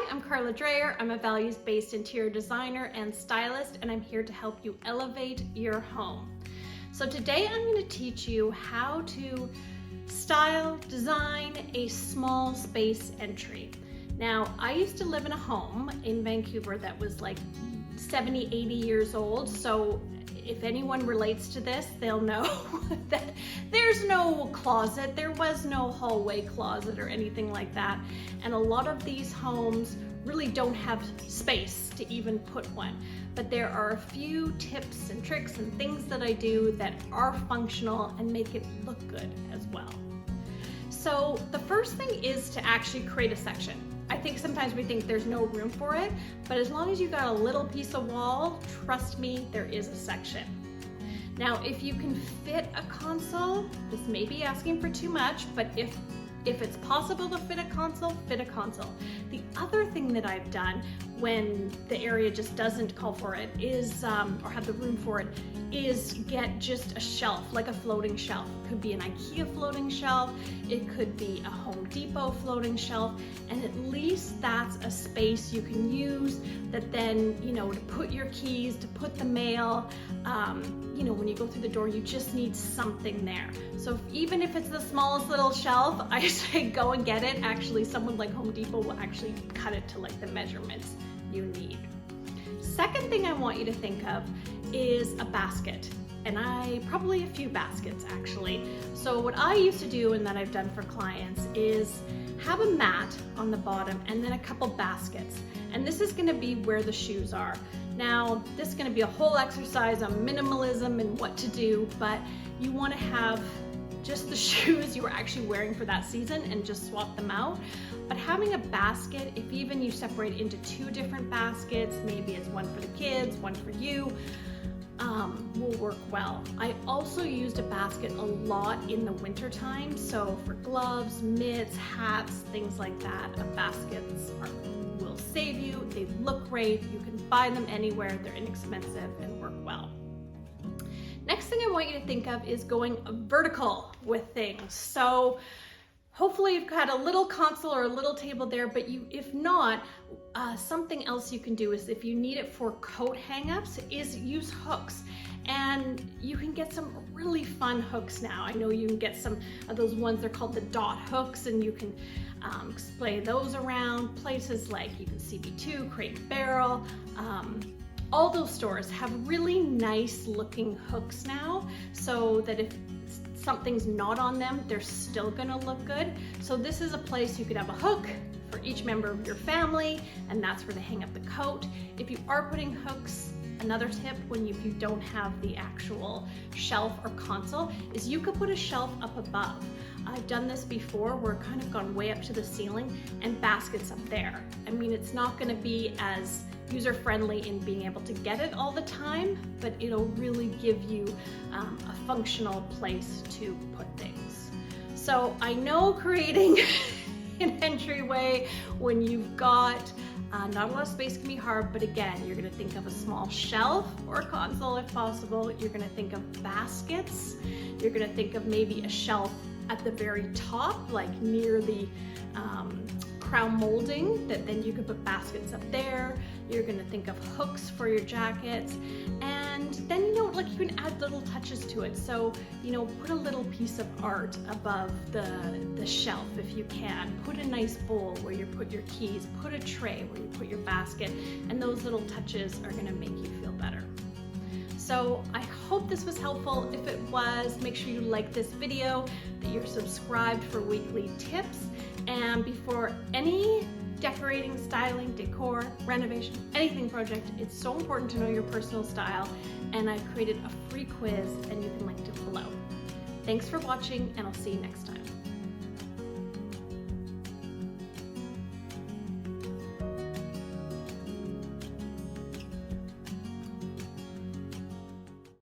I'm Carla Dreyer. I'm a values-based interior designer and stylist, and I'm here to help you elevate your home. So today I'm going to teach you how to style, design a small space entry. Now, I used to live in a home in Vancouver that was like 70, 80 years old, so if anyone relates to this, they'll know that there's no closet, there was no hallway closet or anything like that. And a lot of these homes really don't have space to even put one. But there are a few tips and tricks and things that I do that are functional and make it look good as well. So the first thing is to actually create a section. I think sometimes we think there's no room for it, but as long as you got a little piece of wall, trust me, there is a section. Now, if you can fit a console, this may be asking for too much, but if it's possible to fit a console, fit a console. The other thing that I've done when the area just doesn't call for it is, or have the room for it, is get just a shelf, like a floating shelf. It could be an IKEA floating shelf, it could be a Home Depot floating shelf, and at least that's a space you can use that then, you know, to put your keys, to put the mail, you know, when you go through the door, you just need something there. So even if it's the smallest little shelf, I say go and get it. Actually, someone like Home Depot will actually cut it to like the measurements you need. Second thing I want you to think of is a basket, and probably a few baskets actually. So what I used to do and that I've done for clients is have a mat on the bottom and then a couple baskets. And this is gonna be where the shoes are. Now, this is gonna be a whole exercise on minimalism and what to do, but you wanna have just the shoes you were actually wearing for that season and just swap them out. But having a basket, if even you separate into two different baskets, maybe it's one for the kids, one for you, will work well. I also used a basket a lot in the winter time, so for gloves, mitts, hats, things like that, baskets will save you. They look great, you can buy them anywhere, they're inexpensive and work well. Next thing I want you to think of is going vertical with things. So hopefully you've got a little console or a little table there, but if not, something else you can do is if you need it for coat hang-ups is use hooks. And you can get some really fun hooks now. I know you can get some of those ones, they're called the dot hooks, and you can display those around places like even CB2, Crate and Barrel. All those stores have really nice looking hooks now, so that if something's not on them, they're still gonna look good. So this is a place you could have a hook for each member of your family, and that's where they hang up the coat. If you are putting hooks, another tip if you don't have the actual shelf or console is you could put a shelf up above. I've done this before where kind of gone way up to the ceiling and baskets up there. I mean, it's not gonna be as user-friendly in being able to get it all the time, but it'll really give you a functional place to put things. So I know creating an entryway when you've got not a lot of space can be hard, but again, you're gonna think of a small shelf or console if possible. You're gonna think of baskets. You're gonna think of maybe a shelf at the very top, like near the crown molding, that then you could put baskets up there. You're gonna think of hooks for your jackets. And then, you know, like you can add little touches to it. So, you know, put a little piece of art above the shelf if you can. Put a nice bowl where you put your keys. Put a tray where you put your basket. And those little touches are gonna make you feel better. So I hope this was helpful. If it was, make sure you like this video, that you're subscribed for weekly tips. And before any decorating, styling, decor, renovation, anything project, it's so important to know your personal style. And I've created a free quiz and you can link it below. Thanks for watching, and I'll see you next time.